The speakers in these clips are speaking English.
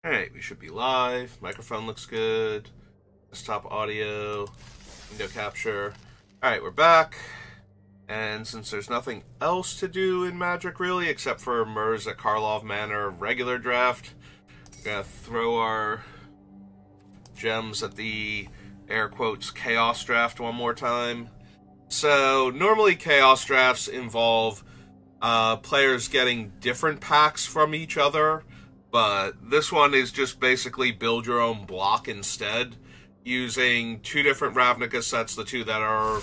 Alright, we should be live. Microphone looks good. Desktop audio. Window capture. Alright, we're back. And since there's nothing else to do in Magic, really, except for Murs at Karlov Manor regular draft, we're going to throw our gems at the, air quotes, Chaos draft one more time. So, normally Chaos drafts involve players getting different packs from each other, but this one is just basically build your own block instead, using two different Ravnica sets, the two that are,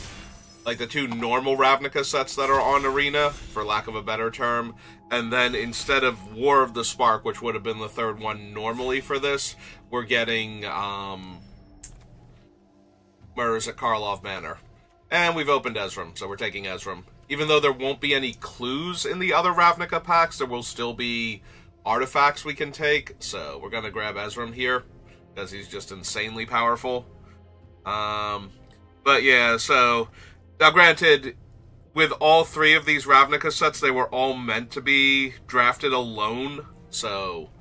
like the two normal Ravnica sets that are on Arena, for lack of a better term, and then instead of War of the Spark, which would have been the third one normally for this, we're getting Murs at Karlov Manor. And we've opened Ezram, so we're taking Ezram. Even though there won't be any clues in the other Ravnica packs, there will still be artifacts we can take, so we're going to grab Ezram here, because he's just insanely powerful. But yeah, so, now granted, with all three of these Ravnica sets, they were all meant to be drafted alone, so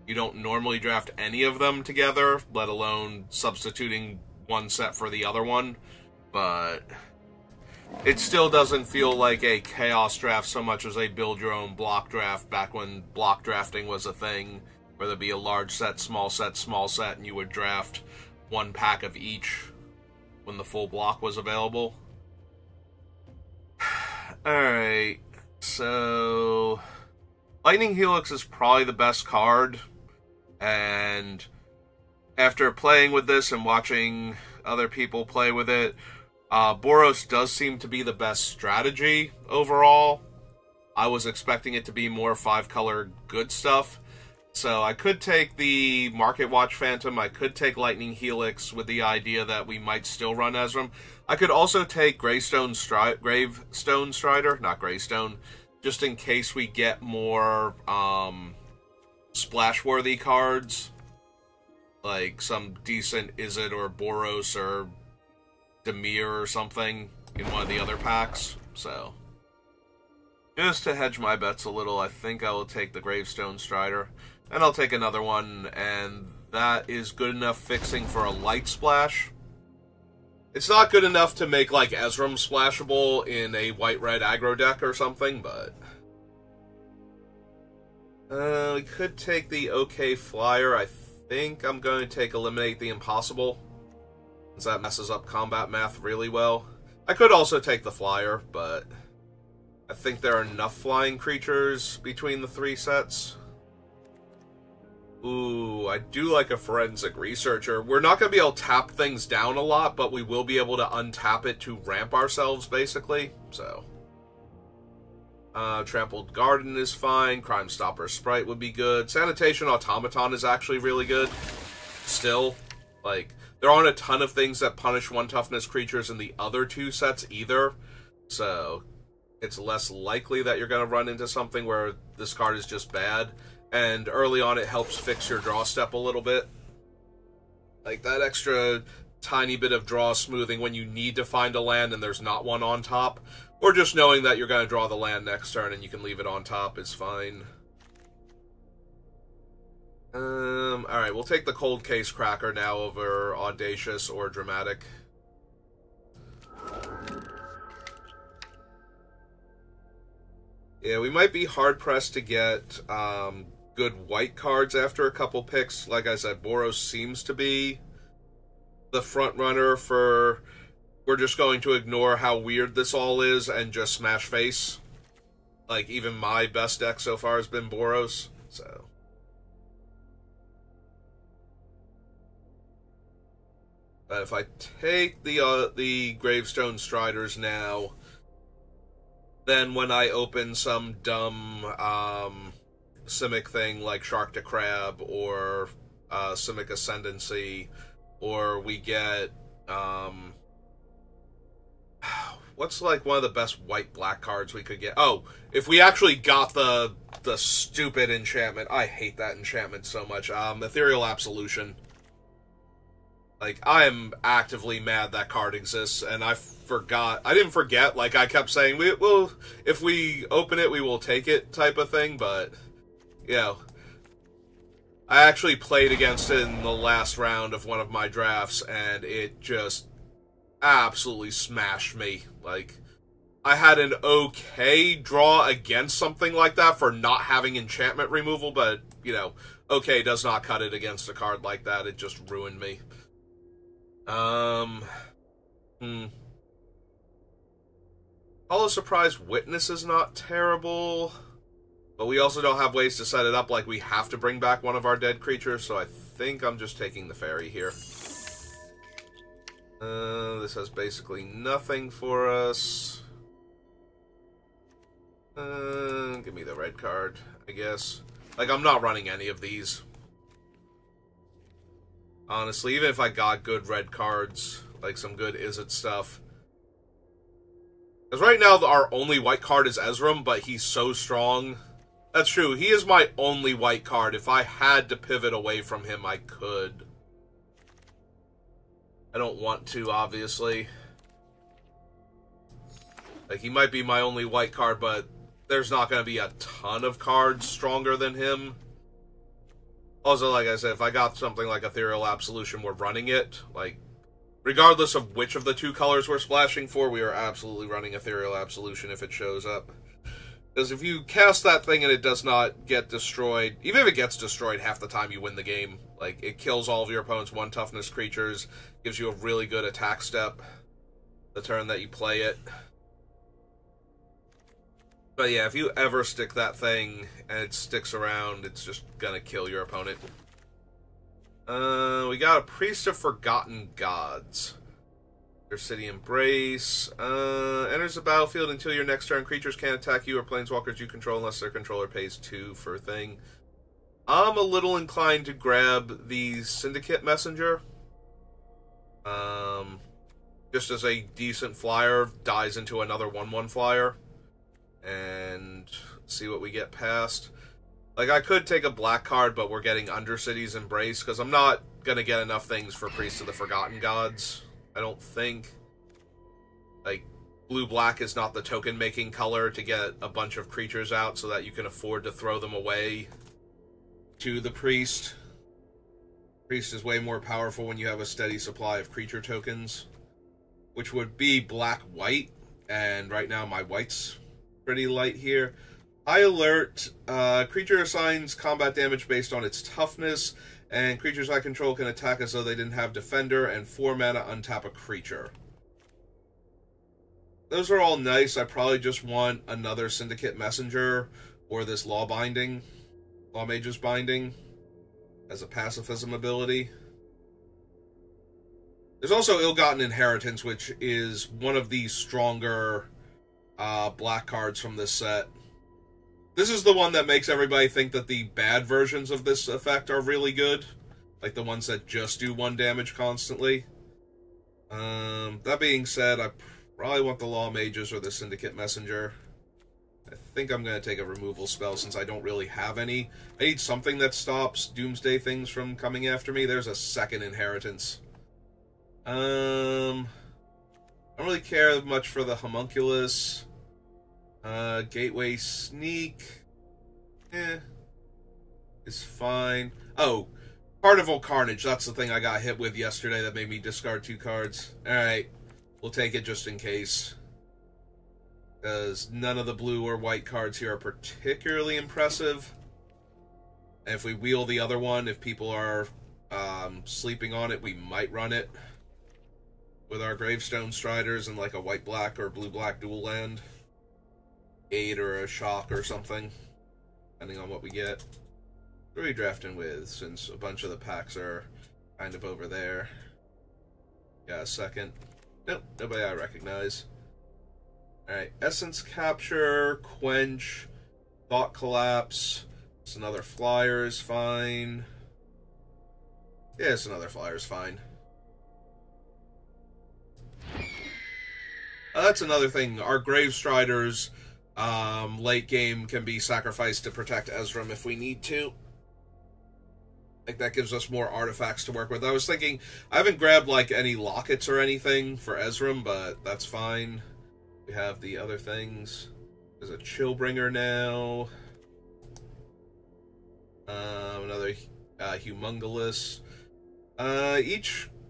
you don't normally draft any of them together, let alone substituting one set for the other one, but it still doesn't feel like a Chaos draft so much as a build-your-own block draft back when block drafting was a thing, where there'd be a large set, small set, and you would draft one pack of each when the full block was available. Alright, so Lightning Helix is probably the best card, and after playing with this and watching other people play with it, Boros does seem to be the best strategy overall. I was expecting it to be more 5-color good stuff. So I could take the Market Watch Phantom, I could take Lightning Helix with the idea that we might still run Ezram. I could also take Gravestone Strider, not Greystone, just in case we get more splash-worthy cards. Like some decent Izzet or Boros or Dimir or something in one of the other packs, so just to hedge my bets a little, I think I will take the Gravestone Strider, and I'll take another one, and that is good enough fixing for a light splash. It's not good enough to make, like, Ezram splashable in a white-red aggro deck or something, but we could take the OK Flyer. I think I'm going to take Eliminate the Impossible, since that messes up combat math really well. I could also take the Flyer, but I think there are enough flying creatures between the three sets. Ooh, I do like a Forensic Researcher. We're not going to be able to tap things down a lot, but we will be able to untap it to ramp ourselves, basically. So, Trampled Garden is fine. Crime Stopper Sprite would be good. Sanitation Automaton is actually really good. Still, like, there aren't a ton of things that punish 1 toughness creatures in the other two sets either, so it's less likely that you're going to run into something where this card is just bad, and early on it helps fix your draw step a little bit. Like, that extra tiny bit of draw smoothing when you need to find a land and there's not one on top, or just knowing that you're going to draw the land next turn and you can leave it on top is fine. Alright, we'll take the Cold Case Cracker now over Audacious or Dramatic. Yeah, we might be hard-pressed to get good white cards after a couple picks. Like I said, Boros seems to be the front runner for we're just going to ignore how weird this all is and just smash face. Like, even my best deck so far has been Boros, so if I take the Gravestone Striders now, then when I open some dumb Simic thing like Shark to Crab or Simic Ascendancy, or we get what's like one of the best white-black cards we could get? Oh, if we actually got the stupid enchantment. I hate that enchantment so much. Ethereal Absolution. Like, I am actively mad that card exists, and I forgot. I didn't forget. Like, I kept saying, if we open it, we will take it type of thing, but, you know, I actually played against it in the last round of one of my drafts, and it just absolutely smashed me. Like, I had an okay draw against something like that for not having enchantment removal, but, you know, okay does not cut it against a card like that. It just ruined me. Hollow Surprise Witness is not terrible, but we also don't have ways to set it up. Like, we have to bring back one of our dead creatures, so I think I'm just taking the fairy here. This has basically nothing for us. Give me the red card, I guess. Like, I'm not running any of these. Honestly, even if I got good red cards, like some good Izzet stuff. Because right now, our only white card is Ezram, but he's so strong. That's true, he is my only white card. If I had to pivot away from him, I could. I don't want to, obviously. Like, he might be my only white card, but there's not going to be a ton of cards stronger than him. Also, like I said, if I got something like Ethereal Absolution, we're running it. Like, regardless of which of the two colors we're splashing for, we are absolutely running Ethereal Absolution if it shows up. Because if you cast that thing and it does not get destroyed, even if it gets destroyed, half the time you win the game. Like, it kills all of your opponent's 1 toughness creatures, gives you a really good attack step the turn that you play it. But yeah, if you ever stick that thing and it sticks around, it's just gonna kill your opponent. We got a Priest of Forgotten Gods. Your City Embrace. Enters the battlefield until your next turn. Creatures can't attack you or planeswalkers you control unless their controller pays 2 for a thing. I'm a little inclined to grab the Syndicate Messenger. Just as a decent flyer, dies into another 1/1 flyer. And see what we get past. Like, I could take a black card, but we're getting Undercity's Embrace, because I'm not going to get enough things for Priest of the Forgotten Gods. I don't think. Like, blue-black is not the token-making color to get a bunch of creatures out so that you can afford to throw them away to the Priest. Priest is way more powerful when you have a steady supply of creature tokens, which would be black-white, and right now my white's pretty light here. High Alert. Creature assigns combat damage based on its toughness, and creatures I control can attack as though they didn't have Defender, and 4 mana untap a creature. Those are all nice. I probably just want another Syndicate Messenger or this Law Mage's Binding as a pacifism ability. There's also Ill-Gotten Inheritance, which is one of the stronger black cards from this set. This is the one that makes everybody think that the bad versions of this effect are really good. Like the ones that just do 1 damage constantly. That being said, I probably want the Law Mages or the Syndicate Messenger. I think I'm going to take a removal spell since I don't really have any. I need something that stops Doomsday things from coming after me. There's a second Inheritance. I don't really care much for the Homunculus. Gateway Sneak. Is fine. Oh, Carnival Carnage. That's the thing I got hit with yesterday that made me discard 2 cards. Alright. We'll take it just in case. Because none of the blue or white cards here are particularly impressive. And if we wheel the other one, if people are sleeping on it, we might run it with our Gravestone Striders and like a white-black or blue-black dual land. 8 or a shock or something, depending on what we get. What are we drafting with, since a bunch of the packs are kind of over there? Got a second. Nope, nobody I recognize. Alright, Essence Capture, Quench, Thought Collapse. It's another flyer is fine. Yeah, it's another flyer is fine. That's another thing. Our Grave Striders late game can be sacrificed to protect Ezram if we need to. Like, that gives us more artifacts to work with. I was thinking, I haven't grabbed like any lockets or anything for Ezram, but that's fine. We have the other things. There's a Chillbringer now. Humongous.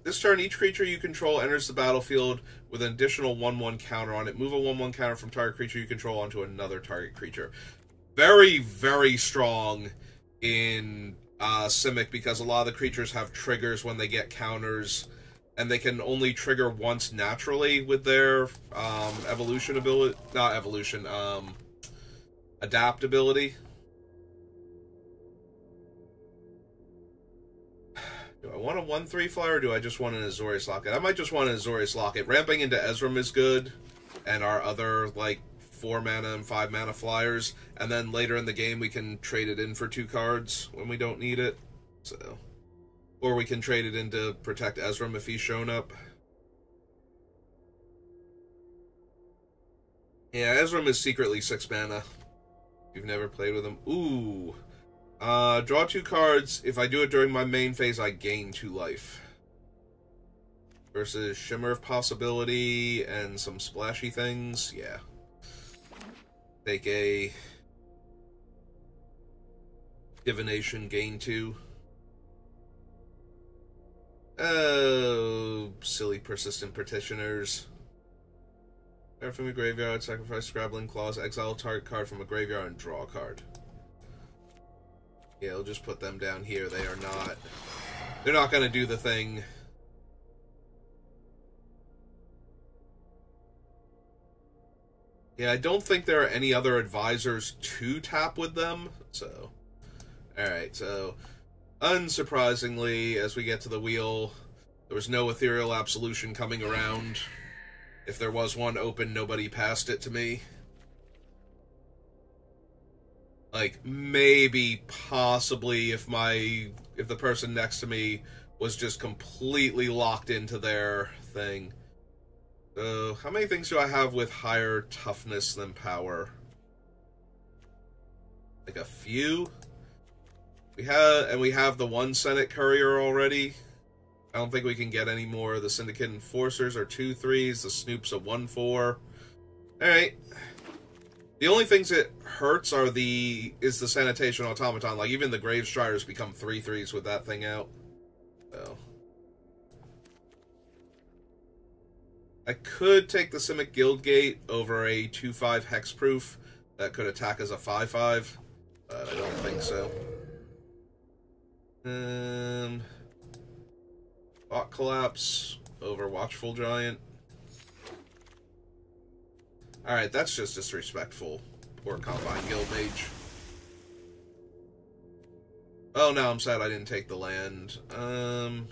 This turn, each creature you control enters the battlefield with an additional 1/1 counter on it. Move a 1/1 counter from target creature you control onto another target creature. Very, very strong in Simic, because a lot of the creatures have triggers when they get counters, and they can only trigger once naturally with their evolution ability. Not evolution, adapt ability. Do I want a 1/3 flyer, or do I just want an Azorius Locket? I might just want an Azorius Locket. Ramping into Ezram is good, and our other, like, 4 mana and 5 mana flyers, and then later in the game we can trade it in for 2 cards when we don't need it. So, or we can trade it in to protect Ezram if he's shown up. Yeah, Ezram is secretly 6 mana. If you've never played with him. Ooh. Draw 2 cards. If I do it during my main phase, I gain 2 life. Versus Shimmer of Possibility and some splashy things. Yeah. Take a Divination, gain 2. Oh, silly Persistent Petitioners. Card from a graveyard, sacrifice Scrabbling Claws, exile a target card from a graveyard, and draw a card. Yeah, I'll just put them down here. They're not going to do the thing. Yeah, I don't think there are any other advisors to tap with them, so... Alright, so... Unsurprisingly, as we get to the wheel, there was no Ethereal Absolution coming around. If there was one open, nobody passed it to me. Like, maybe, possibly, if the person next to me was just completely locked into their thing. So, how many things do I have with higher toughness than power? Like a few? We have the 1 Senate Courier already. I don't think we can get any more. The Syndicate Enforcers are 2/3. The Snoop's a 1/4. Alright. The only things it hurts is the Sanitation Automaton. Like, even the Gravestriders become 3/3s with that thing out. So. I could take the Simic Guildgate over a 2/5 Hexproof that could attack as a 5/5, but I don't think so. Bot Collapse over Watchful Giant. Alright, that's just disrespectful. Poor Combine Guild Mage. Oh, now I'm sad I didn't take the land. Because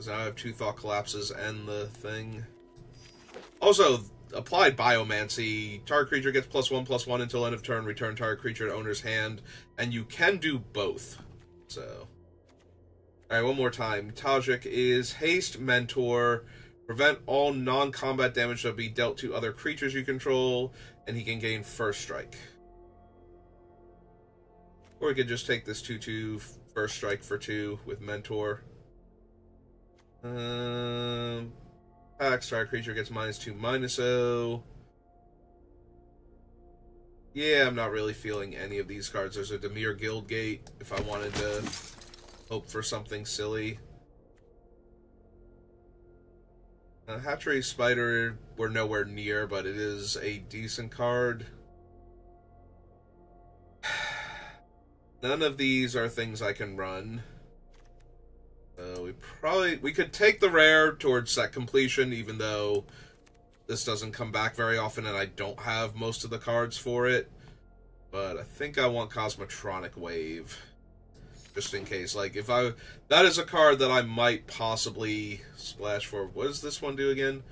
now I have 2 Thought Collapses and the thing. Also, applied Biomancy. Target creature gets +1/+1 until end of turn. Return target creature to owner's hand. And you can do both. So. Alright, one more time. Tajik is Haste, Mentor. Prevent all non-combat damage that be dealt to other creatures you control. And he can gain First Strike. Or we could just take this 2/2 First Strike for 2 with Mentor. Attack, target creature gets -2/-0. Yeah, I'm not really feeling any of these cards. There's a Dimir Guildgate if I wanted to hope for something silly. Hatchery Spider, we're nowhere near, but it is a decent card. None of these are things I can run. We could take the rare towards set completion, even though this doesn't come back very often and I don't have most of the cards for it. But I think I want Cosmotronic Wave. Just in case. Like, that is a card that I might possibly splash for. What does this one do again?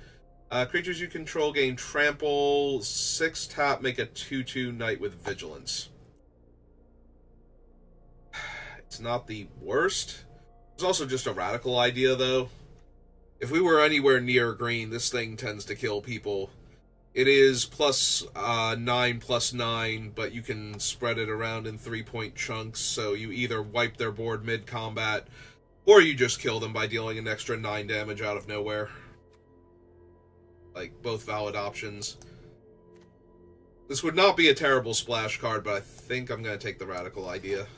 Creatures you control gain trample, 6 tap, make a 2/2 knight with vigilance. It's not the worst. It's also just a radical idea, though. If we were anywhere near green, this thing tends to kill people. It is +9/+9, but you can spread it around in 3-point chunks, so you either wipe their board mid-combat, or you just kill them by dealing an extra 9 damage out of nowhere. Like, both valid options. This would not be a terrible splash card, but I think I'm going to take the radical idea.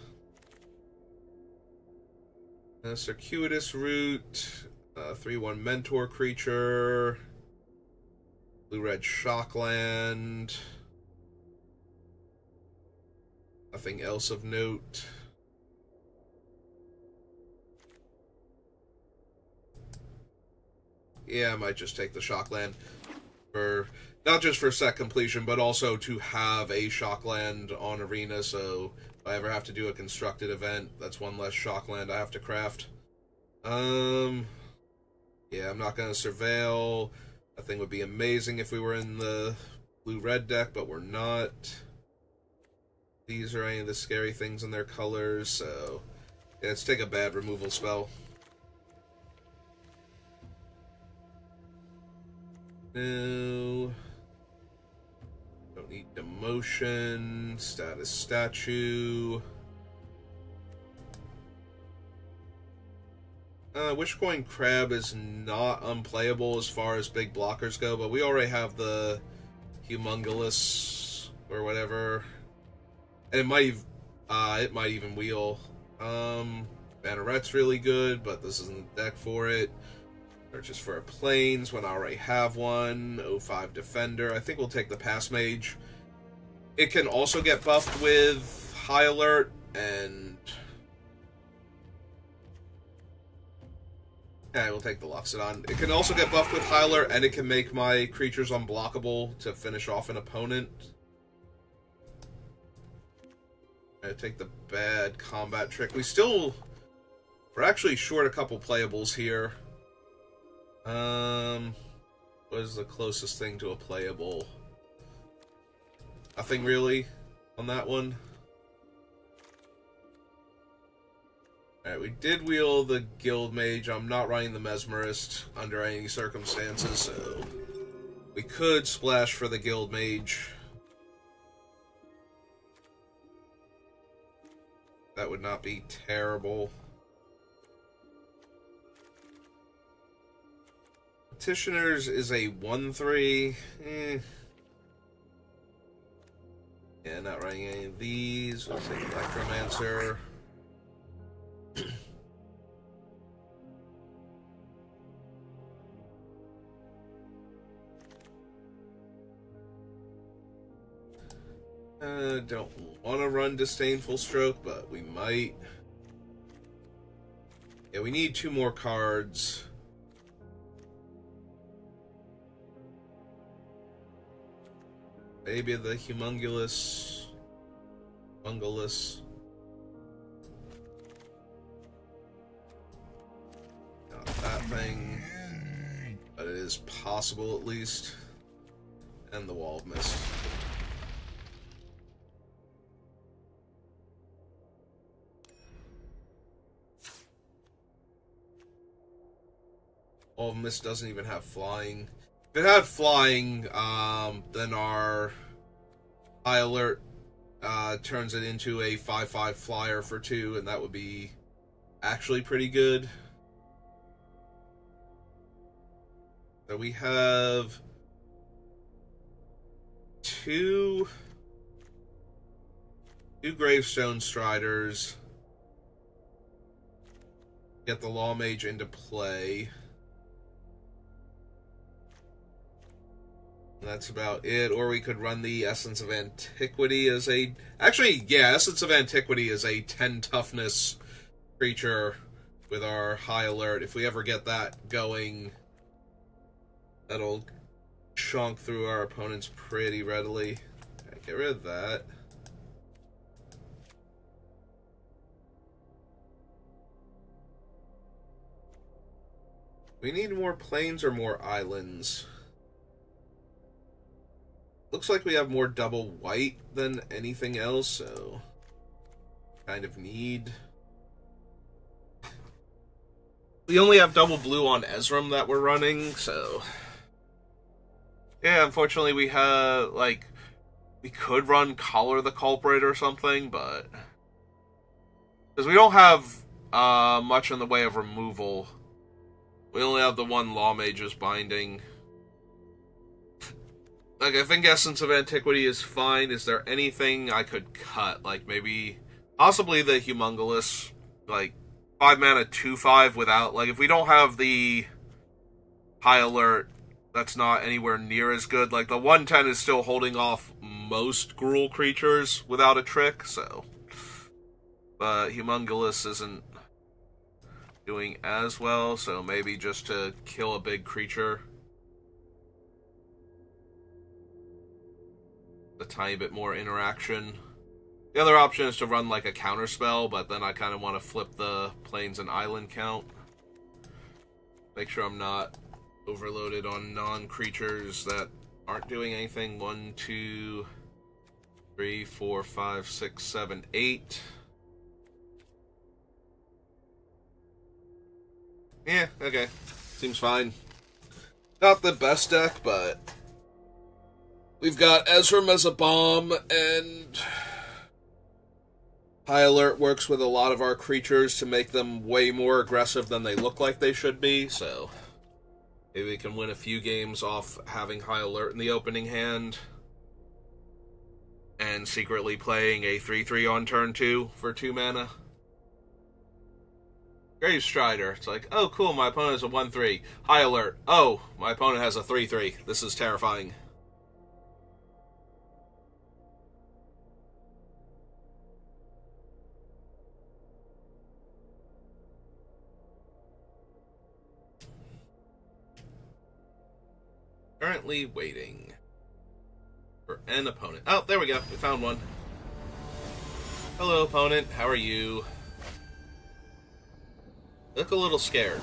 Circuitous Route, 3/1 Mentor creature, blue-red Shockland, nothing else of note. Yeah, I might just take the Shockland for not just for set completion, but also to have a Shockland on Arena, so if I ever have to do a constructed event, that's one less Shockland I have to craft. Yeah, I'm not going to Surveil. That thing would be amazing if we were in the blue-red deck, but we're not. These are any of the scary things in their colors, so yeah, let's take a bad removal spell. No. Don't need Demotion. Status Statue. Wishcoin Crab is not unplayable as far as big blockers go, but we already have the Humongous or whatever. And it might even wheel. Banaret's really good, but this isn't the deck for it. Purchase for a Plains when I already have one. 05 Defender. I think we'll take the Pass Mage. It can also get buffed with High Alert, and yeah, we'll take the Loxodon. It can also get buffed with High Alert, and it can make my creatures unblockable to finish off an opponent. I take the bad combat trick. We're actually short a couple playables here. What is the closest thing to a playable? Nothing really on that one. Alright, we did wheel the Guild Mage. I'm not running the Mesmerist under any circumstances, so we could splash for the Guild Mage. That would not be terrible. Petitioners is a 1/3. Yeah, not running any of these. We'll take Electromancer. Don't want to run Disdainful Stroke, but we might. Yeah, we need 2 more cards. Maybe the Humongous. Not that thing. But it is possible, at least. And the Wall of Mist. Wall of Mist doesn't even have flying. If it had flying, then our High Alert turns it into a 5/5 flyer for 2, and that would be actually pretty good. So we have 2 Gravestone Striders. Get the Law Mage into play. That's about it. Or we could run the Essence of Antiquity as a... Actually, yeah, Essence of Antiquity is a 10 toughness creature with our High Alert. If we ever get that going, that'll chunk through our opponents pretty readily. Right, get rid of that. We need more plains or more islands. Looks like we have more double white than anything else, so kind of need. We only have double blue on Ezram that we're running, so yeah, unfortunately we have, like, we could run Collar the Culprit or something, but because we don't have much in the way of removal. We only have the 1 Law Mage's Binding. Like, I think Essence of Antiquity is fine. Is there anything I could cut? Like, maybe... Possibly the Humongous, like, 5 mana 2/5 without, like, if we don't have the high alert, that's not anywhere near as good. Like, the 110 is still holding off most Gruul creatures without a trick, so. But Humongous isn't doing as well, so maybe just to kill a big creature. A tiny bit more interaction. The other option is to run like a counter spell, but then I kind of want to flip the plains and island count. Make sure I'm not overloaded on non-creatures that aren't doing anything. 1, 2, 3, 4, 5, 6, 7, 8. Yeah, okay. Seems fine. Not the best deck, but we've got Ezram as a bomb, and High Alert works with a lot of our creatures to make them way more aggressive than they look like they should be, so maybe we can win a few games off having High Alert in the opening hand and secretly playing a 3/3 on turn 2 for 2 mana. Grave Strider. It's like, oh cool, my opponent has a 1/3. High Alert. Oh, my opponent has a 3/3. This is terrifying. Currently waiting for an opponent. Oh, there we go. We found one. Hello, opponent. How are you? Look a little scared.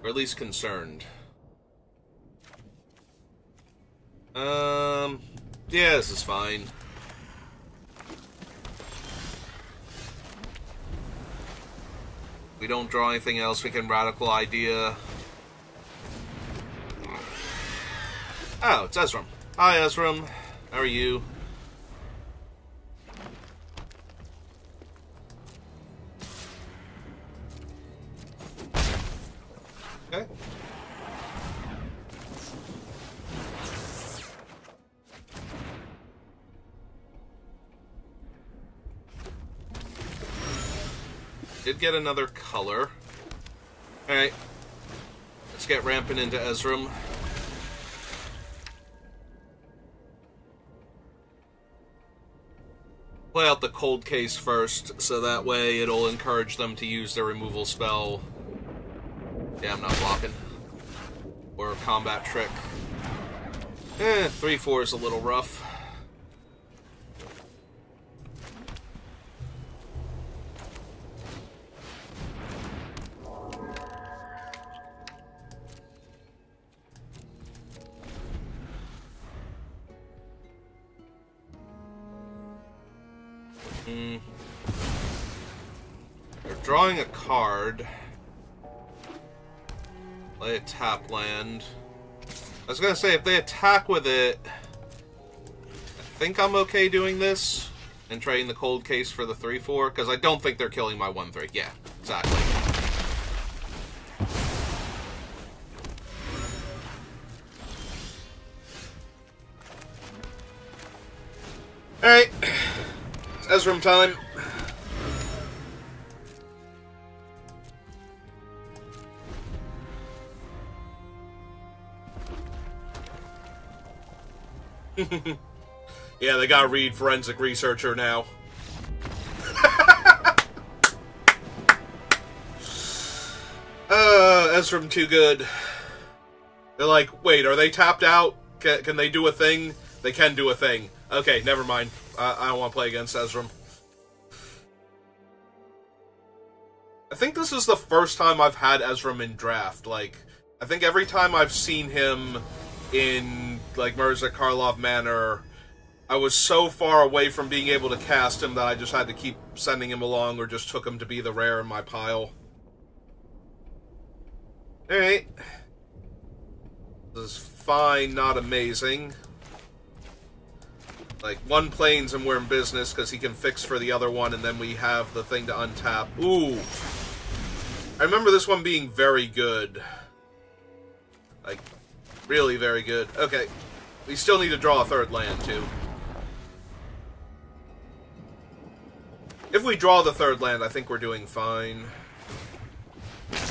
Or at least concerned. Yeah, this is fine. We don't draw anything else, we can Radical Idea. Oh, it's Ezram. Hi, Ezram. How are you? Okay. Did get another color. Alright. Let's get ramping into Ezram. Play out the cold case first, so that way it'll encourage them to use their removal spell. Yeah, I'm not blocking. Or combat trick. 3/4 is a little rough. They're drawing a card. Play a tap land. I was gonna say, if they attack with it, I think I'm okay doing this and trading the cold case for the 3/4, because I don't think they're killing my 1/3. Yeah, exactly. Alright. It's Ezram time. Yeah, they gotta read Forensic Researcher now. Ezram too good. They're like, wait, are they tapped out? Can they do a thing? They can do a thing. Okay, never mind. I don't want to play against Ezram. I think this is the first time I've had Ezram in draft. Like, I think every time I've seen him in, like, Mirza Karlov Manor, I was so far away from being able to cast him that I just had to keep sending him along, or just took him to be the rare in my pile. Alright. This is fine, not amazing. Like, one plains and we're in business, because he can fix for the other one, and then we have the thing to untap. Ooh! I remember this one being very good. Like, really very good. Okay. We still need to draw a third land, too. If we draw the third land, I think we're doing fine.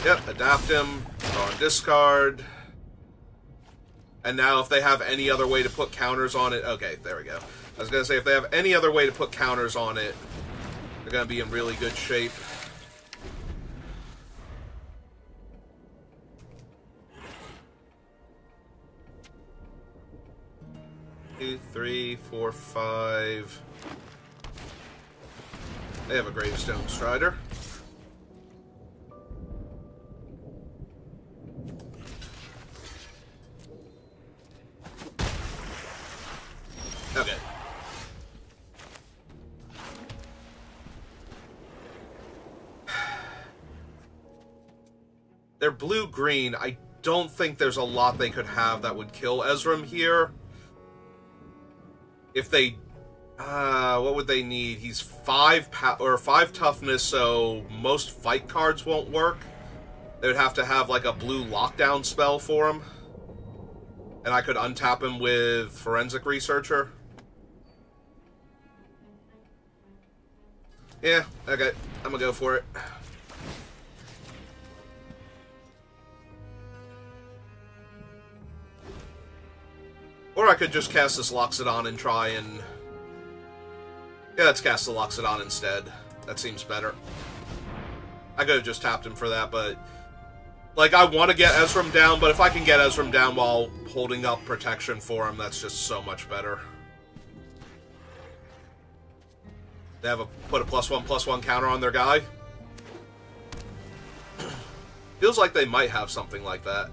Yep, adapt him, draw and discard. And now if they have any other way to put counters on it... Okay, there we go. I was going to say, if they have any other way to put counters on it, they're going to be in really good shape. 2, 3, 4, 5. They have a Gravestone Strider. Okay. They're blue-green. I don't think there's a lot they could have that would kill Ezram here. If they... what would they need? He's 5 toughness, so most fight cards won't work. They would have to have, like, a blue lockdown spell for him. And I could untap him with Forensic Researcher. Yeah, okay. I'm gonna go for it. Or I could just cast this Loxodon and try and... Yeah, let's cast the Loxodon instead. That seems better. I could have just tapped him for that, but... Like, I want to get Ezram down, but if I can get Ezram down while holding up protection for him, that's just so much better. They have put a +1/+1 counter on their guy. Feels like they might have something like that.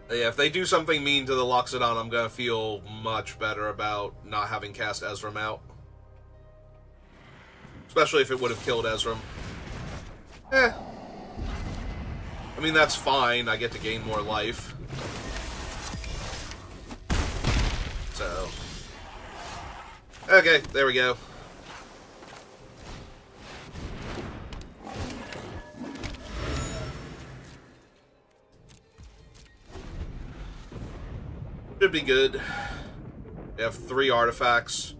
Yeah, if they do something mean to the Loxodon, I'm gonna feel much better about not having cast Ezram out. Especially if it would have killed Ezram. I mean, that's fine. I get to gain more life. So... Okay, there we go. Should be good. We have 3 artifacts.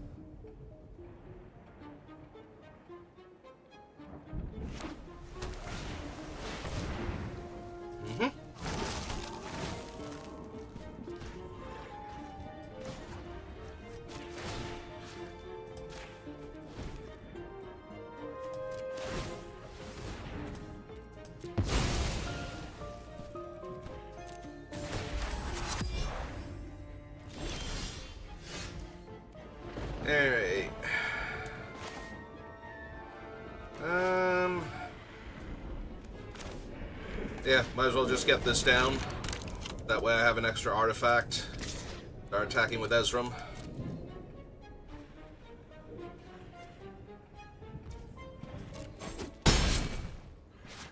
Alright. Yeah, might as well just get this down. That way I have an extra artifact. Start attacking with Ezram.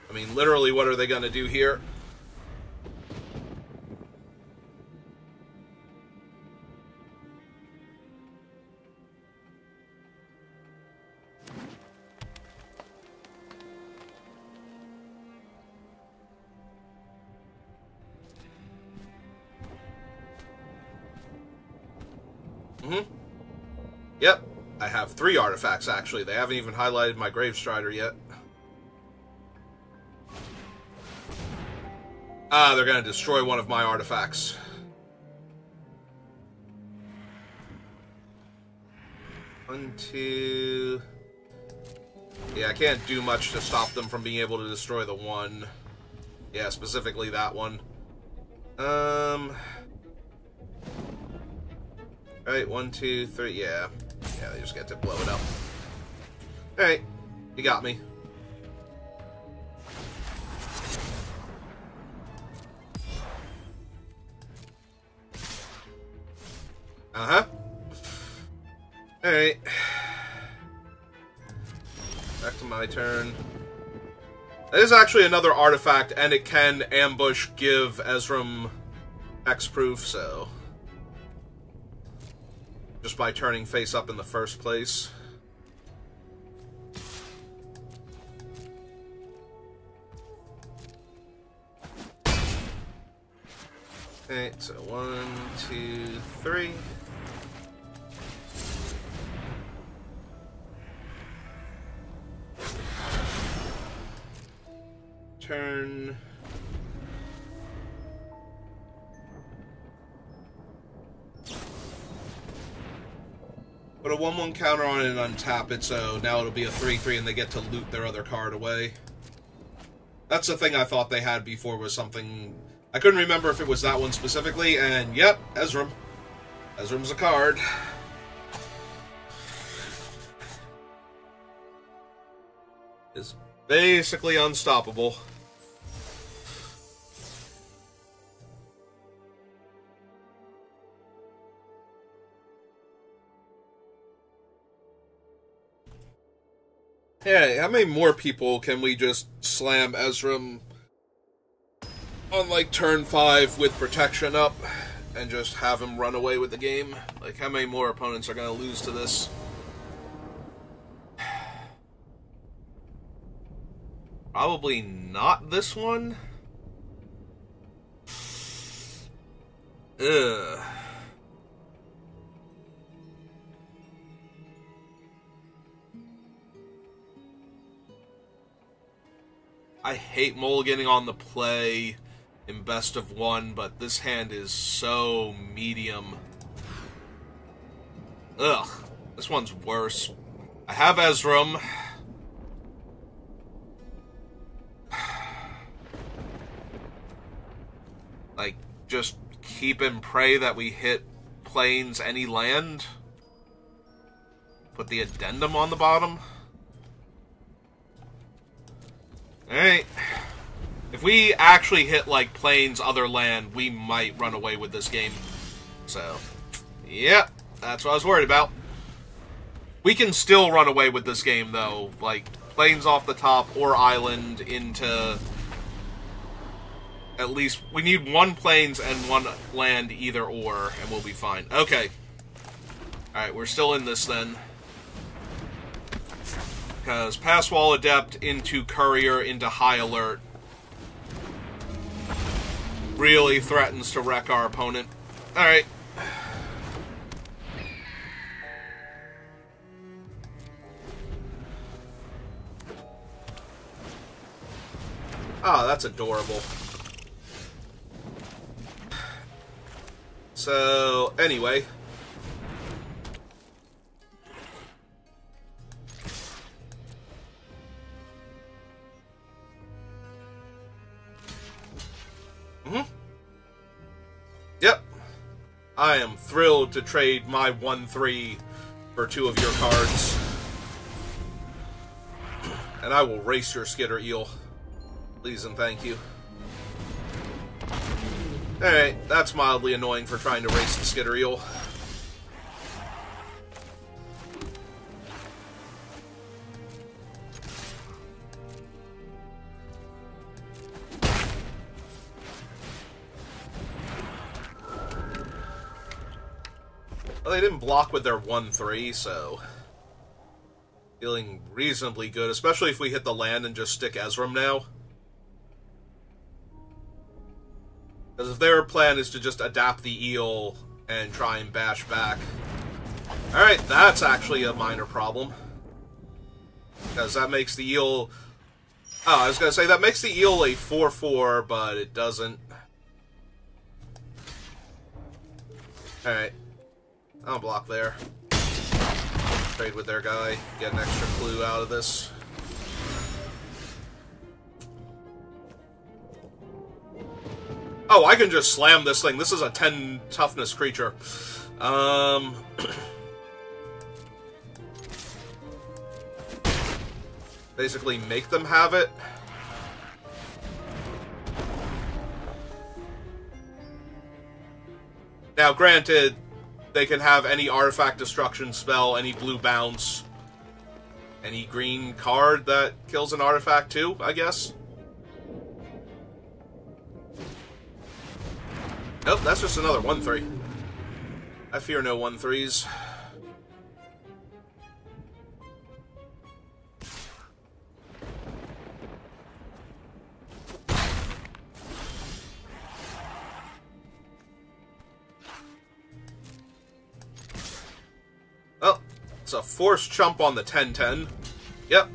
I mean, literally, what are they gonna do here? Yep, I have 3 artifacts, actually. They haven't even highlighted my Grave Strider yet. Ah, they're gonna destroy one of my artifacts. One, 2... Yeah, I can't do much to stop them from being able to destroy the one. Yeah, specifically that one. Right, 1, 2, 3, yeah. Yeah, they just get to blow it up. Alright, you got me. Uh-huh. Alright. Back to my turn. That is actually another artifact, and it can ambush give Ezram X-proof, so... Just by turning face up in the first place. Okay, so 1, 2, 3. turn. Put a 1/1 counter on it and untap it, so now it'll be a 3/3 and they get to loot their other card away. That's the thing I thought they had before was something... I couldn't remember if it was that one specifically, and yep, Ezram. Ezram's a card. Is basically unstoppable. Hey, how many more people can we just slam Ezram on, like, turn 5 with protection up and just have him run away with the game? Like, how many more opponents are going to lose to this? Probably not this one. Ugh. I hate mulliganing on the play in best of one, but this hand is so medium. Ugh, this one's worse. I have Ezram. Like, just keep and pray that we hit plains any land. Put the addendum on the bottom. Alright. If we actually hit, like, plains, other land, we might run away with this game. So, yep, that's what I was worried about. We can still run away with this game, though. Like, plains off the top or island into... At least, we need one plains and one land either or, and we'll be fine. Okay. Alright, we're still in this then. Because Pass Wall Adept into Courier into High Alert really threatens to wreck our opponent. Alright. Ah, that's adorable. So, anyway. Yep. I am thrilled to trade my 1/3 for 2 of your cards. And I will race your Skitter Eel. Please and thank you. Alright, that's mildly annoying for trying to race the Skitter Eel. Well, they didn't block with their 1/3, so... Feeling reasonably good, especially if we hit the land and just stick Ezram now. Because if their plan is to just adapt the eel and try and bash back... Alright, that's actually a minor problem. Because that makes the eel... Oh, I was going to say, that makes the eel a 4/4, but it doesn't. Alright. I'll block there. Trade with their guy. Get an extra clue out of this. Oh, I can just slam this thing. This is a 10 toughness creature. Basically make them have it. Now, granted, they can have any artifact destruction spell, any blue bounce, any green card that kills an artifact too, I guess. Nope, that's just another 1/3. I fear no 1/3s. Oh, it's a forced chump on the 10/10. Yep.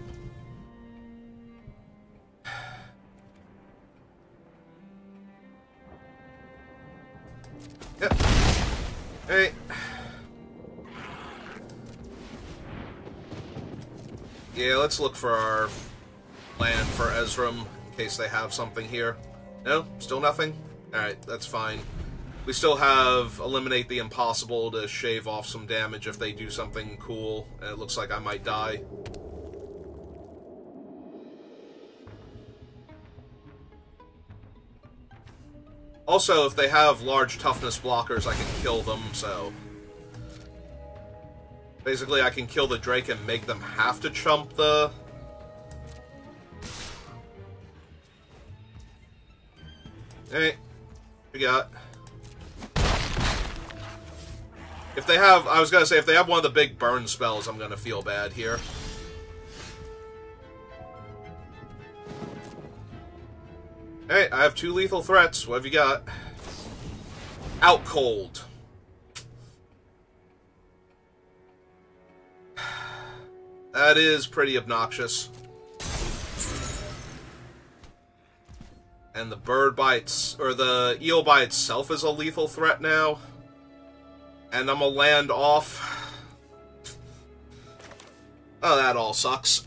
Yeah, let's look for our land for Ezram, in case they have something here. No? Still nothing? Alright, that's fine. We still have Eliminate the Impossible to shave off some damage if they do something cool, and it looks like I might die. Also, if they have large toughness blockers, I can kill them, so... Basically, I can kill the Drake and make them have to chump the... Hey, we got... If they have... I was gonna say, if they have one of the big burn spells, I'm gonna feel bad here. Hey, I have 2 lethal threats. What have you got? Out cold. That is pretty obnoxious. And the bird bites, or the eel by itself is a lethal threat now. And I'm gonna land off. Oh, that all sucks.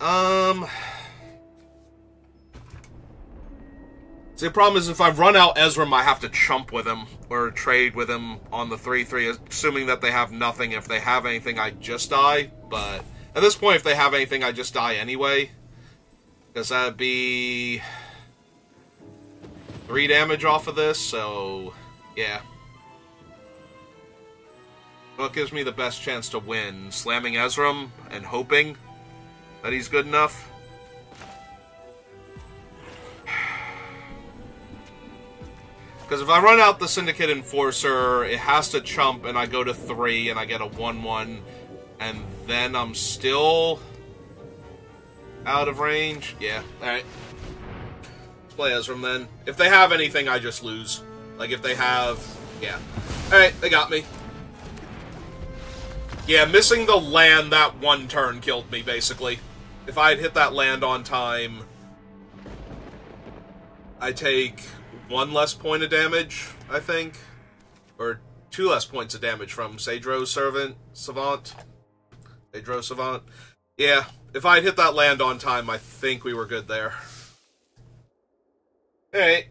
See, the problem is if I run out Ezram, I have to chump with him, or trade with him on the 3-3, assuming that they have nothing. If they have anything, I just die. But at this point, if they have anything, I just die anyway. Because that'd be 3 damage off of this, so yeah. What gives me the best chance to win? Slamming Ezram and hoping that he's good enough? Because if I run out the Syndicate Enforcer, it has to chump, and I go to 3, and I get a 1-1, and then I'm still out of range. Yeah, alright. Let's play Ezram then. If they have anything, I just lose. Like, if they have... yeah. Alright, they got me. Yeah, missing the land that one turn killed me, basically. If I had hit that land on time, I take 1 less point of damage, I think. Or 2 less points of damage from Saedro's Savant. Saedro Savant. Yeah, if I had hit that land on time, I think we were good there. Alright.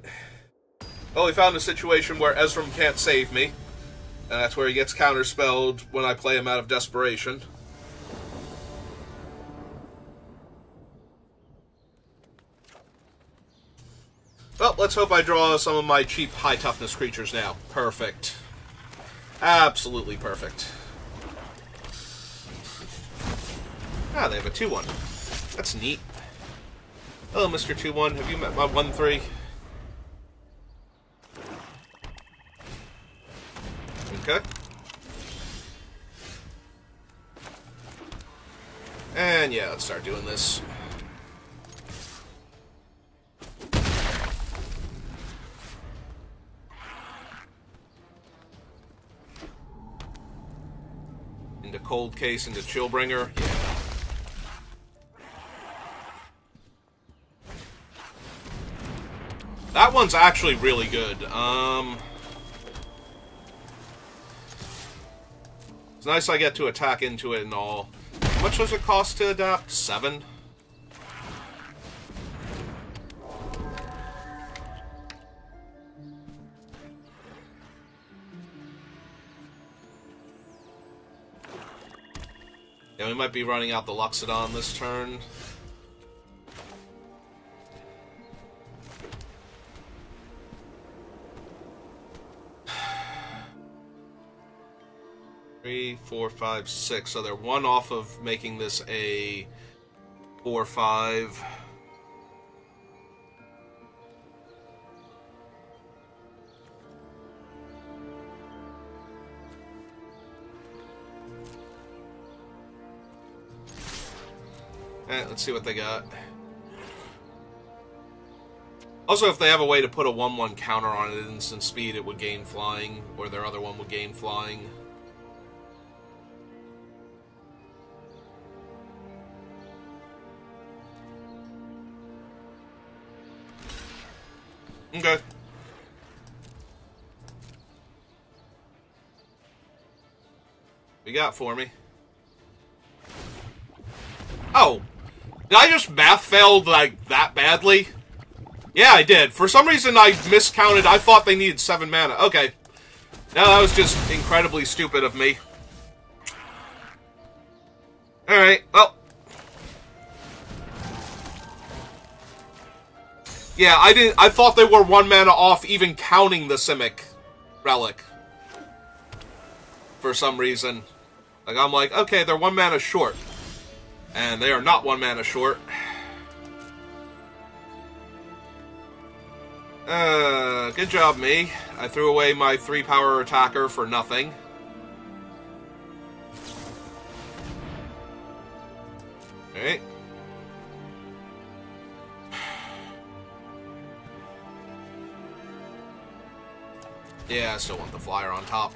Well, we found a situation where Ezram can't save me. And that's where he gets counterspelled when I play him out of desperation. Well, let's hope I draw some of my cheap high-toughness creatures now. Perfect. Absolutely perfect. Ah, they have a 2-1. That's neat. Hello, Mr. 2-1. Have you met my 1-3? Okay. And yeah, let's start doing this. Into Cold Case, into Chillbringer. Yeah. That one's actually really good. It's nice I get to attack into it and all. How much does it cost to adapt? 7? Yeah, we might be running out the Luxodon this turn. Three, 4, 5, 6. So they're 1 off of making this a 4-5. Alright, let's see what they got. Also, if they have a way to put a 1-1 counter on it at instant speed, it would gain flying, or their other one would gain flying. Okay. What you got for me? Oh! Did I just math failed, like, that badly? Yeah, I did. For some reason, I miscounted. I thought they needed 7 mana. Okay. No, that was just incredibly stupid of me. Alright, well. Yeah, I thought they were 1 mana off even counting the Simic Relic. For some reason. Like, I'm like, okay, they're 1 mana short. And they are not 1 mana short. Good job, me. I threw away my 3-power attacker for nothing. Alright. Yeah, I still want the flyer on top.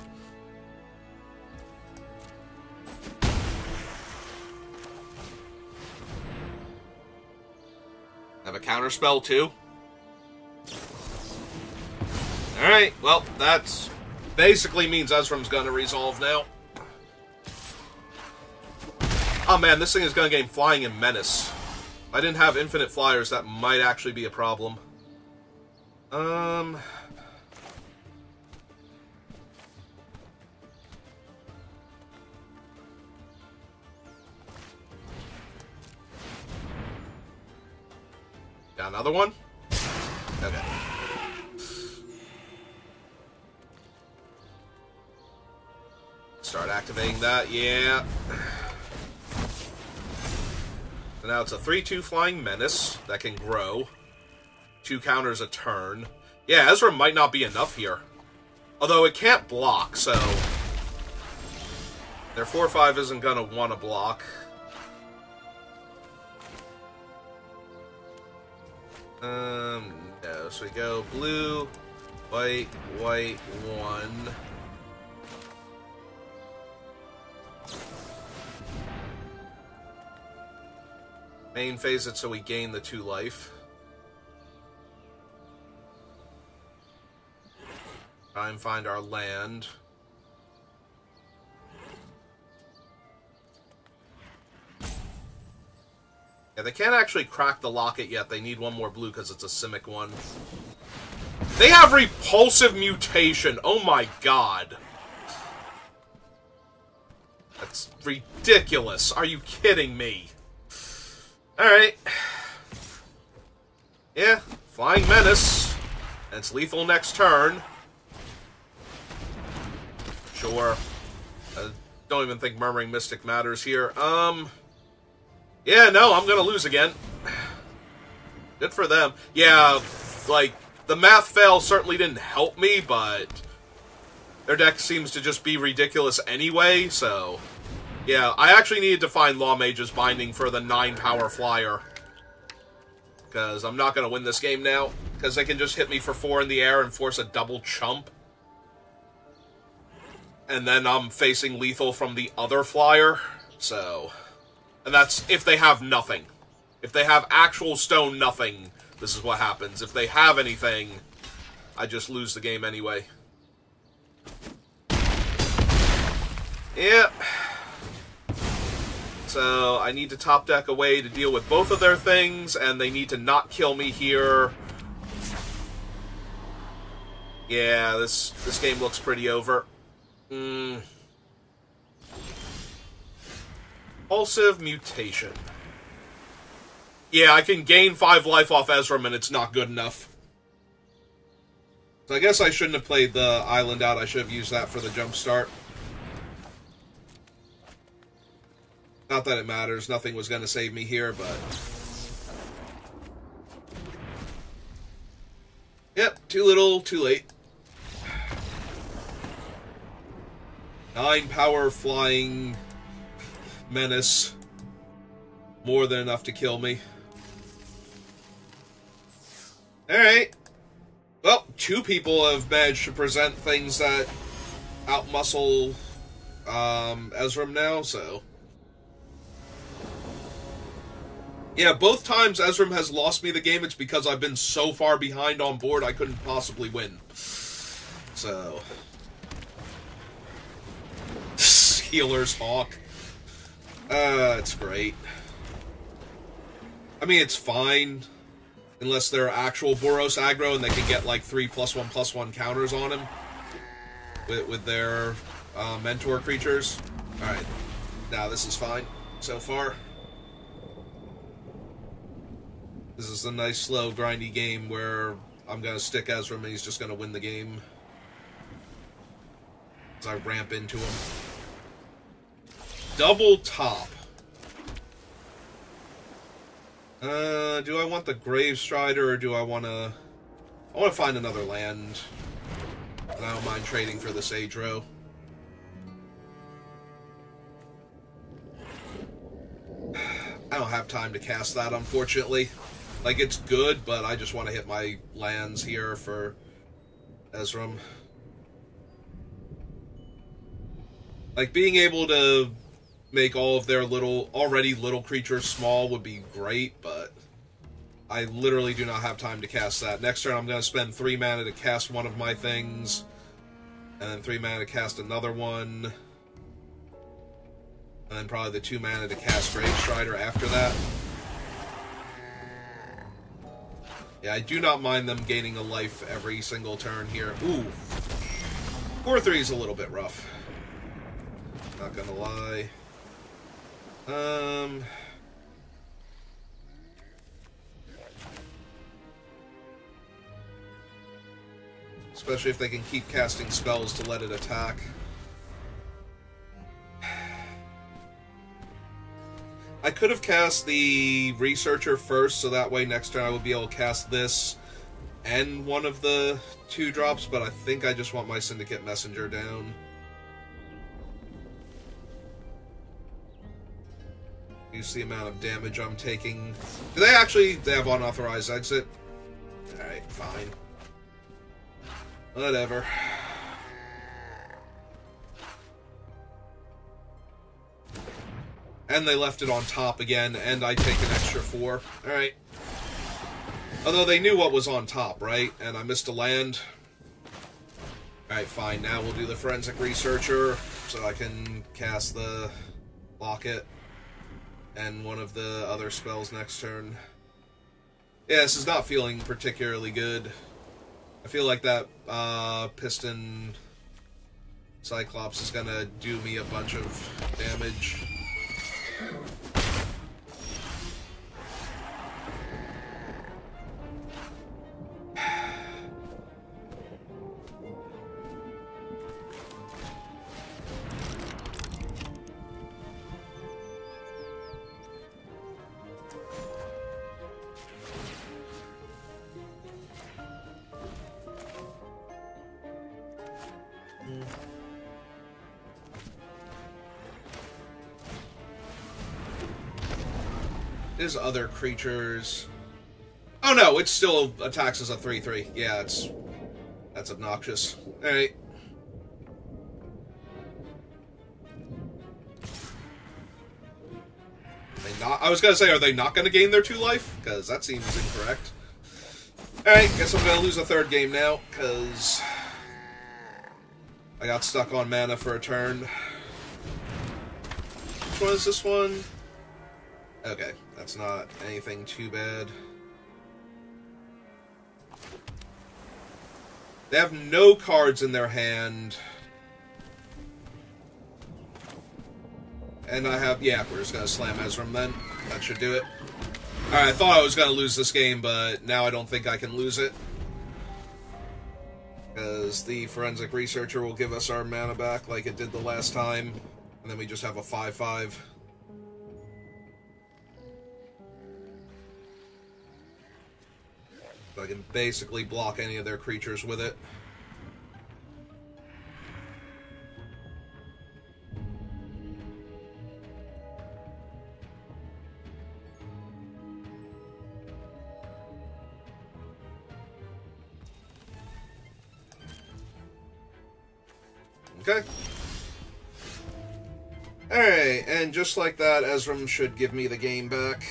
Have a counterspell too. Alright, well, that's basically means Ezram's gonna resolve now. Oh man, this thing is gonna gain Flying and Menace. If I didn't have infinite flyers, that might actually be a problem. Got another one? Okay. Start activating that, yeah. So now it's a 3/2 Flying Menace that can grow. 2 counters a turn. Yeah, Ezra might not be enough here. Although it can't block, so... Their 4/5 isn't gonna want to block. No, so we go blue, white, white, 1. Main phase it so we gain the 2 life. Try and find our land. Yeah, they can't actually crack the locket yet. They need 1 more blue because it's a Simic one. They have Repulsive Mutation. Oh my god. That's ridiculous. Are you kidding me? Alright. Yeah, Flying Menace. And it's lethal next turn. Sure. I don't even think Murmuring Mystic matters here. Yeah, no, I'm gonna lose again. Good for them. Yeah, like, the math fail certainly didn't help me, but their deck seems to just be ridiculous anyway, so... Yeah, I actually needed to find Law Mage's Binding for the 9-power flyer. Because I'm not gonna win this game now. Because they can just hit me for 4 in the air and force a double chump. And then I'm facing lethal from the other flyer, so... And that's if they have nothing. If they have actual stone nothing, this is what happens. If they have anything, I just lose the game anyway. Yep. So, I need to top deck a way to deal with both of their things, and they need to not kill me here. Yeah, this game looks pretty over. Repulsive Mutation. Yeah, I can gain 5 life off Ezram, and it's not good enough. So I guess I shouldn't have played the island out. I should have used that for the jump start. Not that it matters. Nothing was going to save me here, but... Yep, too little, too late. 9-power Flying Menace. More than enough to kill me. Alright. Well, 2 people have managed to present things that outmuscle Ezram now, so... Yeah, both times Ezram has lost me the game, it's because I've been so far behind on board I couldn't possibly win. So... Healer's Hawk. It's great. I mean, it's fine. Unless they're actual Boros aggro and they can get like 3+1/+1 counters on him. With their mentor creatures. Alright. Now this is fine so far. This is a nice, slow, grindy game where I'm going to stick Ezra and he's just going to win the game. As I ramp into him. Double top. Do I want the Grave Strider or do I want to... I want to find another land. And I don't mind trading for the Sage Row. I don't have time to cast that, unfortunately. Like, it's good, but I just want to hit my lands here for Ezram. Like, being able to make all of their already little creatures small would be great, but I literally do not have time to cast that. Next turn, I'm going to spend 3 mana to cast one of my things, and then 3 mana to cast another one, and then probably the 2 mana to cast Grave Strider after that. Yeah, I do not mind them gaining a life every single turn here. Ooh. 4/3 is a little bit rough. Not gonna lie. Especially if they can keep casting spells to let it attack. I could have cast the Researcher first, so that way next turn I would be able to cast this and one of the 2 drops, but I think I just want my Syndicate Messenger down. Use the amount of damage I'm taking. Do they have unauthorized exit? Alright, fine. Whatever. And they left it on top again, and I take an extra 4. Alright. Although they knew what was on top, right? And I missed a land. Alright, fine. Now we'll do the Forensic Researcher, so I can cast the Locket and one of the other spells next turn. Yeah, this is not feeling particularly good. I feel like that Piston Cyclops is gonna do me a bunch of damage. There's other creatures. Oh no, it still attacks as a 3/3. Yeah, that's obnoxious. Alright. I was gonna say, are they not gonna gain their 2 life? Because that seems incorrect. Alright, guess I'm gonna lose a 3rd game now, because I got stuck on mana for a turn. Which one is this one? Okay, that's not anything too bad. They have no cards in their hand. And I have... Yeah, we're just going to slam Ezram then. That should do it. Alright, I thought I was going to lose this game, but now I don't think I can lose it. Because the Forensic Researcher will give us our mana back like it did the last time. And then we just have a 5/5. I can basically block any of their creatures with it. Okay. Alright, and just like that, Ezram should give me the game back.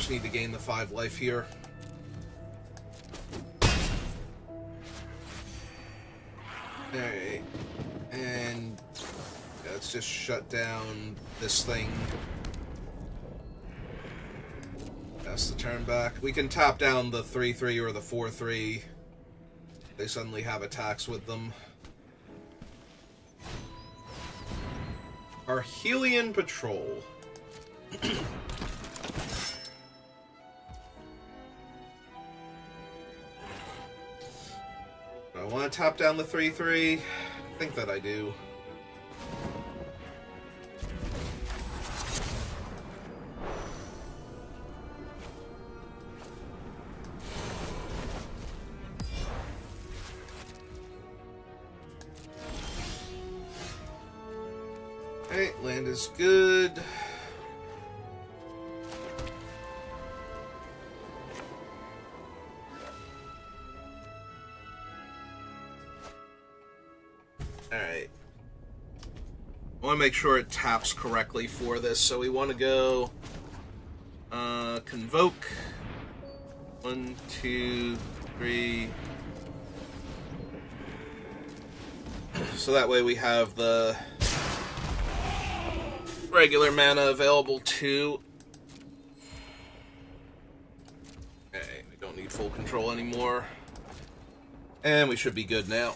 just need to gain the 5 life here. Alright. And let's just shut down this thing. That's the turn back. We can tap down the 3/3 or the 4/3. They suddenly have attacks with them. Arhelian Patrol. I want to tap down the 3/3. I think that I do. Alright, land is good. Alright. I want to make sure it taps correctly for this, so we want to go Convoke. 1, 2, 3. So that way we have the regular mana available too. Okay, we don't need full control anymore. And we should be good now.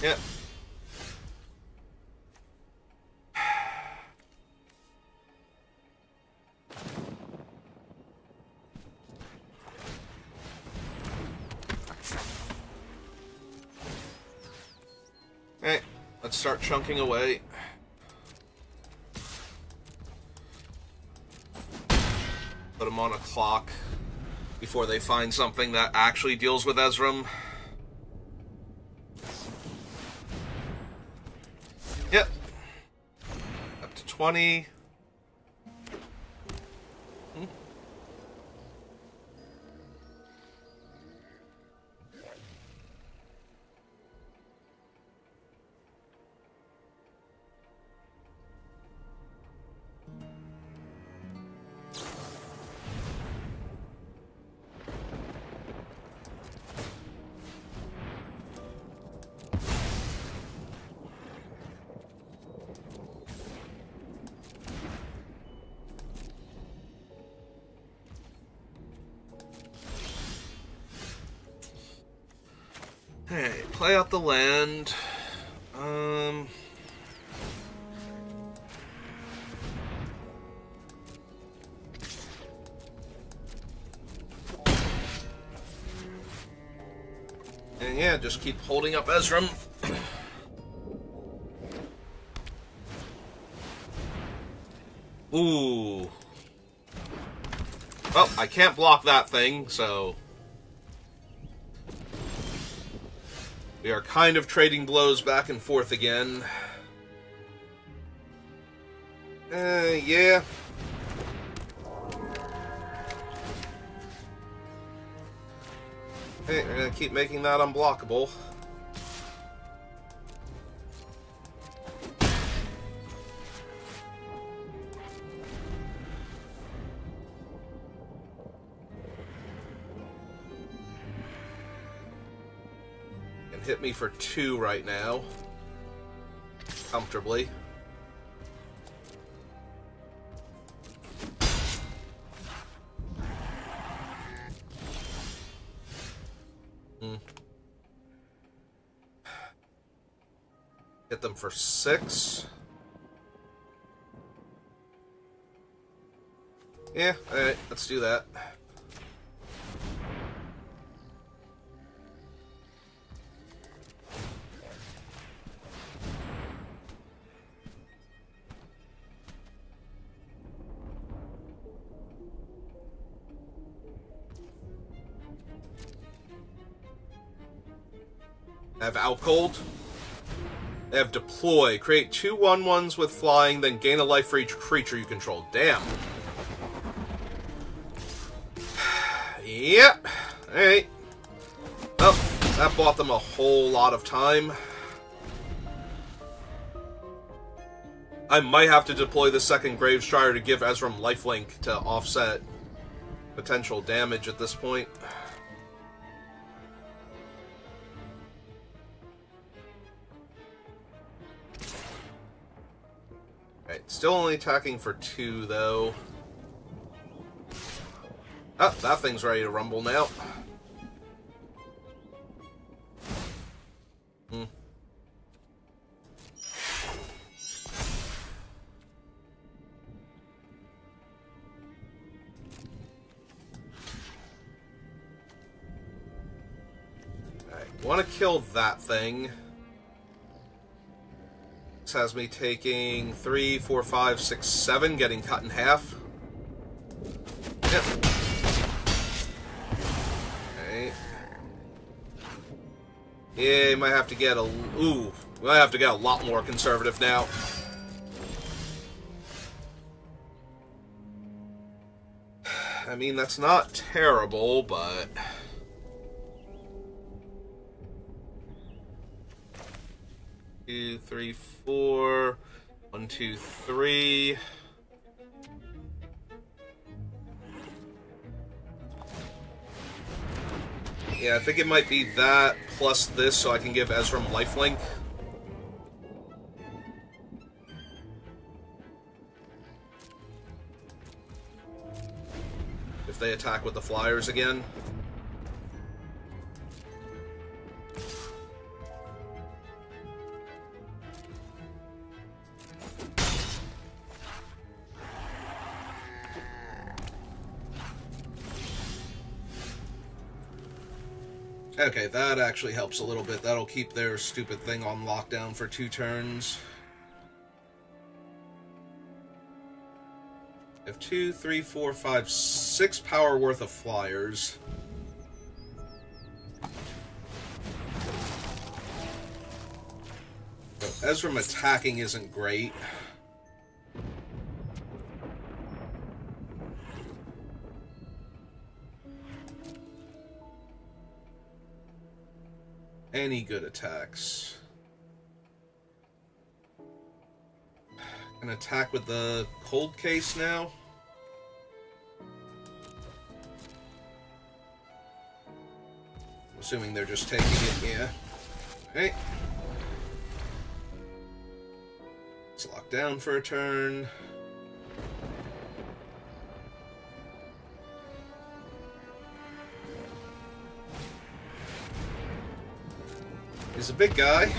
Yep. Alright, let's start chunking away. Put them on a clock before they find something that actually deals with Ezram. Yep. Up to 20. Hey, play out the land. And yeah, just keep holding up Ezram. Ooh. Well, I can't block that thing, so we are kind of trading blows back and forth again. Yeah. Hey, we're gonna keep making that unblockable. Hit me for 2 right now. Comfortably. Hit them for 6. Yeah, alright, let's do that. They have Out Cold. They have Deploy. Create 2 1/1s with flying, then gain a life for each creature you control. Damn. Yep. Alright. Well, That bought them a whole lot of time. I might have to deploy the second Grave Strider to give Ezram lifelink to offset potential damage at this point. Alright, still only attacking for 2, though. Oh, that thing's ready to rumble now. Want to kill that thing. This has me taking 3, 4, 5, 6, 7, getting cut in half. Yep. Okay. Yeah, might have to get a... Ooh, might have to get a lot more conservative now. I mean, that's not terrible, but... 2, 3, 4. 1, 2, 3. Yeah, I think it might be that plus this, so I can give Ezram lifelink. If they attack with the flyers again. Okay, that actually helps a little bit. That'll keep their stupid thing on lockdown for 2 turns. I have 2, 3, 4, 5, 6 power worth of flyers. So Ezram attacking isn't great. Any good attacks. Can attack with the cold case now. Assuming they're just taking it, yeah. Okay. Let's lock down for a turn. He's a big guy.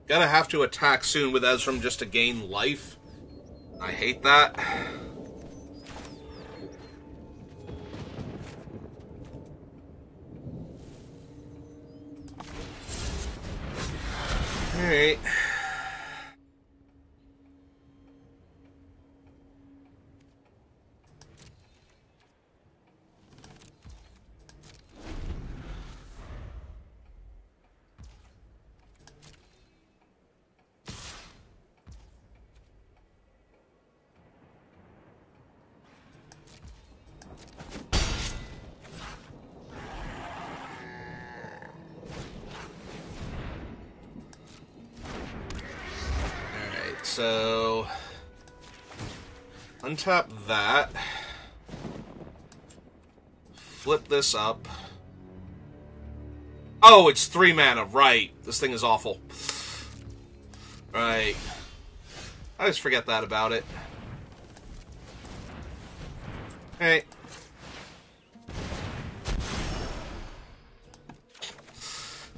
Gonna have to attack soon with Ezram just to gain life. I hate that. Alright. So, untap that, flip this up. Oh, it's 3 mana, right. This thing is awful. Right. I always forget that about it. Hey.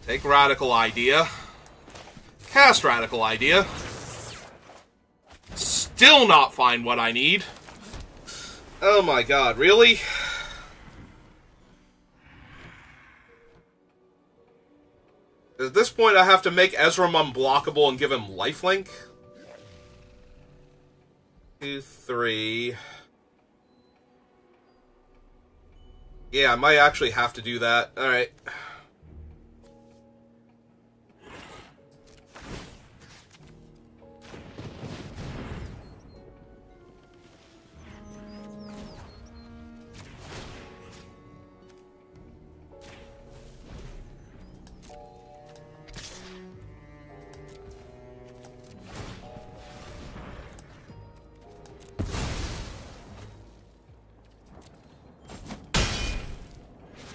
Take Radical Idea. Cast Radical Idea. Still not find what I need. Oh my god, really? At this point, I have to make Ezram unblockable and give him lifelink? 2, 3. Yeah, I might actually have to do that. Alright.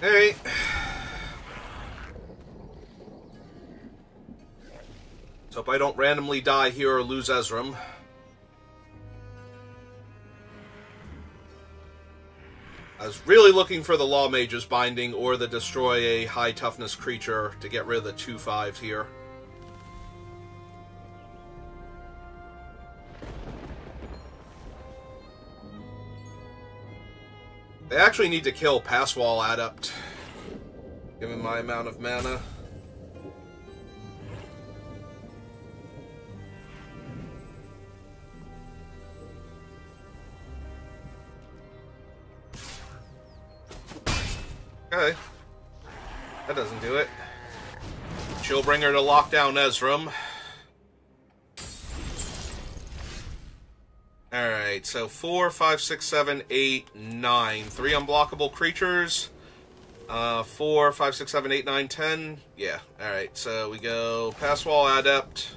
Alright. Let's hope I don't randomly die here or lose Ezram. I was really looking for the Law Mage's Binding or the Destroy a High Toughness Creature to get rid of the 2/5s here. They actually need to kill Passwall Adept, given my amount of mana. Okay. That doesn't do it. Chillbringer to lock down Ezram. Alright, so 4, 5, 6, 7, 8, 9. 3 unblockable creatures. 4, 5, 6, 7, 8, 9, 10. Yeah, alright, so we go Passwall Adept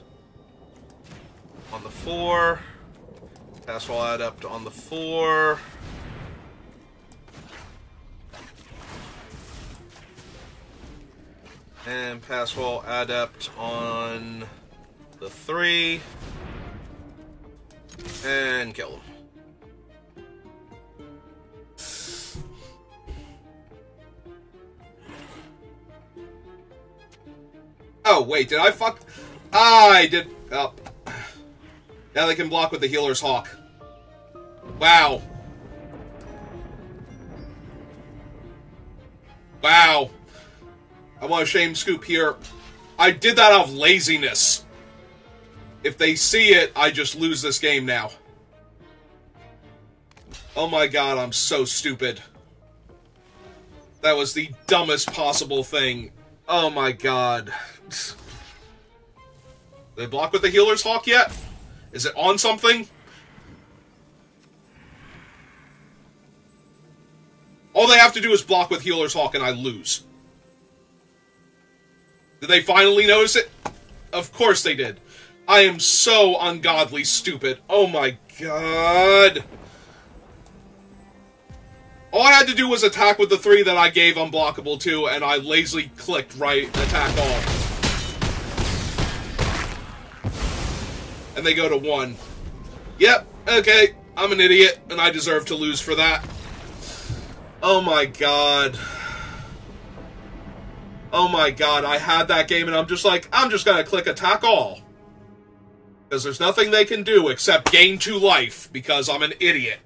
on the 4. Passwall Adept on the 4. And Passwall Adept on the 3. And kill him. Oh, wait, did I fuck? I did. Oh. Now they can block with the Healer's Hawk. Wow. Wow. I want a shame scoop here. I did that out of laziness. If they see it, I just lose this game now. Oh my god, I'm so stupid. That was the dumbest possible thing. Oh my god. Did they block with the Healer's Hawk yet? Is it on something? All they have to do is block with Healer's Hawk and I lose. Did they finally notice it? Of course they did. I am so ungodly stupid. Oh my god. All I had to do was attack with the 3 that I gave unblockable to, and I lazily clicked right, attack all. And they go to 1. Yep, okay, I'm an idiot, and I deserve to lose for that. Oh my god. Oh my god, I had that game, and I'm just like, I'm just gonna click attack all. Because there's nothing they can do except gain 2 life, because I'm an idiot.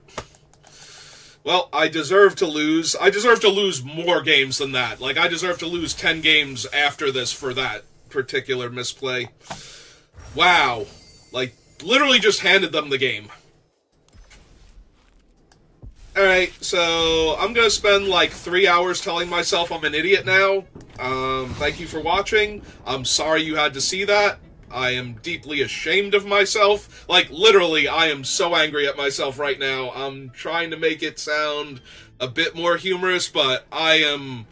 Well, I deserve to lose. I deserve to lose more games than that. Like, I deserve to lose 10 games after this for that particular misplay. Wow. Like, literally just handed them the game. Alright, so I'm going to spend like 3 hours telling myself I'm an idiot now. Thank you for watching. I'm sorry you had to see that. I am deeply ashamed of myself. Like, literally, I am so angry at myself right now. I'm trying to make it sound a bit more humorous, but I'm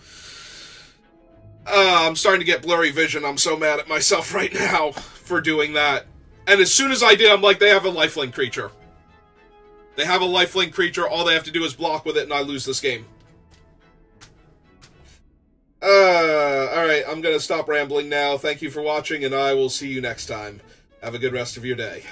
starting to get blurry vision. I'm so mad at myself right now for doing that. And as soon as I did, I'm like, they have a lifelink creature. They have a lifelink creature. All they have to do is block with it, and I lose this game. Alright, I'm gonna stop rambling now. Thank you for watching, and I will see you next time. Have a good rest of your day.